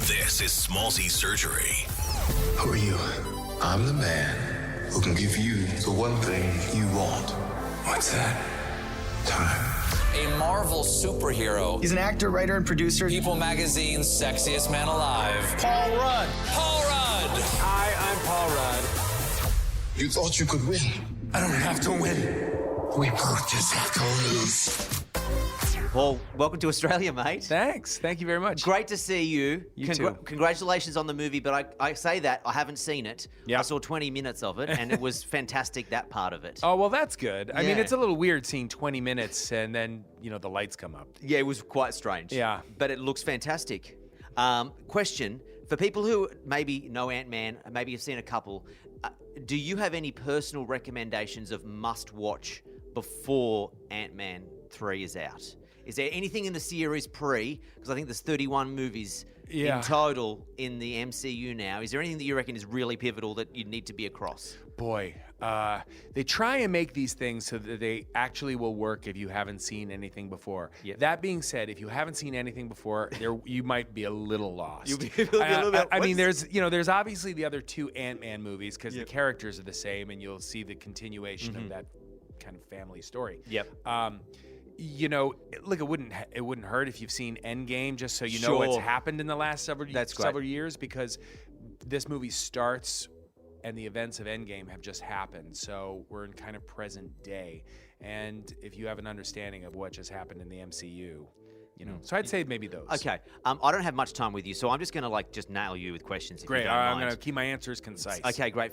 This is Small Z Surgery. Who are you? I'm the man who can give you the one thing you want. What's that? Time. A Marvel superhero. He's an actor, writer, and producer. People Magazine's sexiest man alive. Paul Rudd. Paul Rudd. Hi, I'm Paul Rudd. You thought you could win. I don't have to win. We both just have to lose. Paul, welcome to Australia, mate. Thanks. Thank you very much. Great to see you. You too. Congratulations on the movie, but I say that, I haven't seen it. Yeah. I saw 20 minutes of it, and it was fantastic, that part of it. Oh, well, that's good. I mean, Yeah. it's a little weird seeing 20 minutes and then, the lights come up. Yeah, it was quite strange. Yeah. But it looks fantastic. Question, for people who maybe know Ant-Man, maybe you've seen a couple, do you have any personal recommendations of must-watch before Ant-Man 3 is out? Is there anything in the series because I think there's 31 movies in total in the MCU now. Is there anything that you reckon is really pivotal that you need to be across? Boy, they try and make these things so that they actually will work if you haven't seen anything before. Yep. That being said, if you haven't seen anything before, you might be a little lost. You'll be a little bit. I mean, there's obviously the other two Ant-Man movies because the characters are the same, and you'll see the continuation of that kind of family story. Yep. Look, it wouldn't hurt if you've seen Endgame, just so you know what's happened in the last several years, because this movie starts and the events of Endgame have just happened. So we're in kind of present day, and if you have an understanding of what just happened in the MCU, so I'd say maybe those. Okay. I don't have much time with you, so I'm just going to just nail you with questions. If Great. You don't I'm mind. going to keep my answers concise. Okay, great.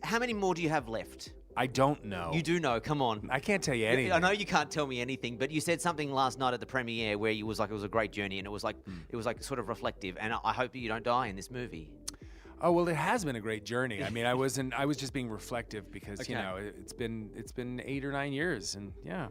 How many more do you have left? I don't know. You do know. Come on. I can't tell you anything. I know you can't tell me anything, but you said something last night at the premiere where you was like it was a great journey, and it was like sort of reflective. And I hope you don't die in this movie. Oh, well, it has been a great journey. I mean, I was just being reflective because Okay. it's been 8 or 9 years, and yeah.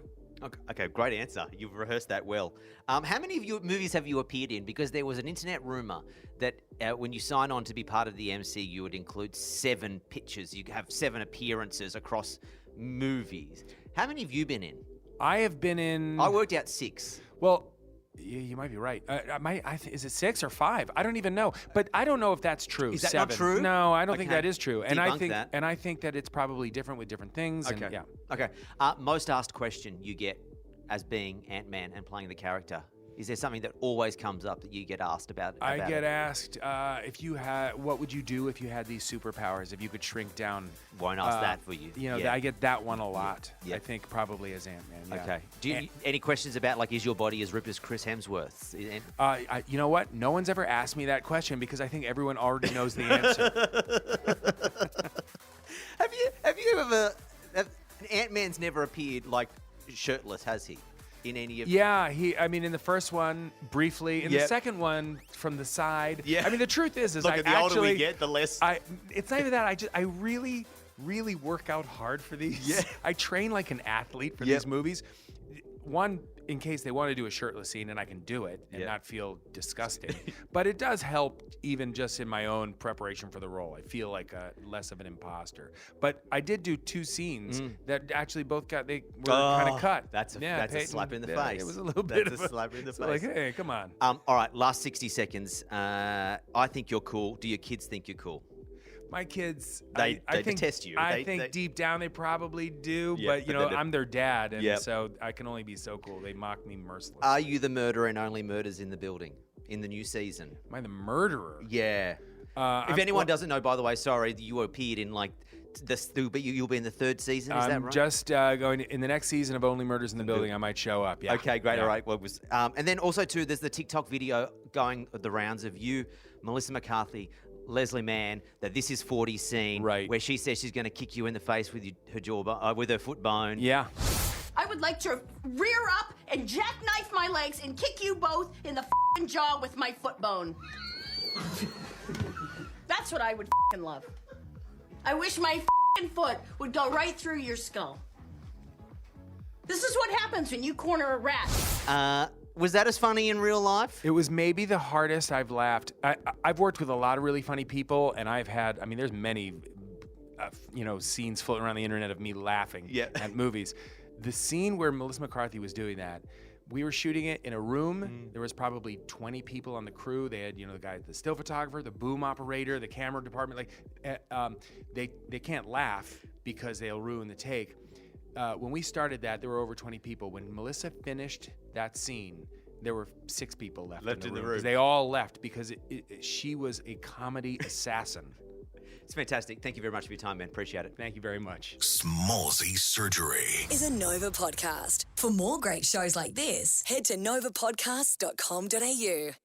Okay, great answer. You've rehearsed that well. How many of your movies have you appeared in? Because there was an internet rumor that when you sign on to be part of the MCU, it includes 7 pictures. You have 7 appearances across movies. How many have you been in? I have been in. I worked out 6. Well, you might be right. Is it 6 or 5? I don't even know. But I don't know if that's true. Is that 7. not true? No, I don't think Okay. that is true. Debunk that. I think that it's probably different with different things. Okay. And, yeah. Okay. Most asked question you get as being Ant-Man and playing the character. Is there something that always comes up that you get asked about? I get asked what would you do if you had these superpowers? If you could shrink down. Won't ask that for you. I get that one a lot. Yeah. I think probably as Ant-Man. Yeah. Okay. Do you, any questions about is your body as ripped as Chris Hemsworth's? You know what? No one's ever asked me that question because I think everyone already knows the answer. Have you ever? Ant-Man's never appeared shirtless, has he? In any of? Yeah, in the first one briefly, in the Yep. second one from the side. Yeah. I mean, the truth is Look, I the actually, older we get, the less. It's not even that. I really, really work out hard for these. Yeah. I train like an athlete for Yep. these movies. One, in case they want to do a shirtless scene and I can do it and Yep. not feel disgusted. But it does help even just in my own preparation for the role. I feel like less of an imposter. But I did do 2 scenes that actually both were kind of cut. That's a Peyton, slap in the yeah, face. It was a little bit That's of a slap in the so face. like, hey, come on. All right, last 60 seconds. I think you're cool. Do your kids think you're cool? My kids, They I think, detest you. I They- think deep down they probably do, Yeah, but but they I'm their dad, and Yep. so I can only be so cool. They mock me mercilessly. Are you the murderer and only murders in the building in the new season? Am I the murderer? Yeah. If anyone doesn't know, by the way, sorry, you appeared in but you'll be in the 3rd season. Is that I'm right? just going in the next season of Only Murders in the Building. I might show up. Yeah. Okay, great. Yeah. All right. Well, and then also too, there's the TikTok video going the rounds of you, Melissa McCarthy, Leslie Mann, that This Is 40 scene, Right. where she says she's going to kick you in the face with with her foot bone. Yeah. I would like to rear up and jackknife my legs and kick you both in the f***ing jaw with my foot bone. That's what I would f***ing love. I wish my f***ing foot would go right through your skull. This is what happens when you corner a rat. Was that as funny in real life? It was maybe the hardest I've laughed. I've worked with a lot of really funny people, and there's many, scenes floating around the internet of me laughing Yeah. at movies. The scene where Melissa McCarthy was doing that We were shooting it in a room. There was probably 20 people on the crew. They had, the guy, the still photographer, the boom operator, the camera department. They can't laugh because they'll ruin the take. When we started that, there were over 20 people. When Melissa finished that scene, there were 6 people left in the room. 'Cause they all left because she was a comedy assassin. It's fantastic. Thank you very much for your time, man. Appreciate it. Thank you very much. Smallsy Surgery is a Nova podcast. For more great shows like this, head to novapodcast.com.au.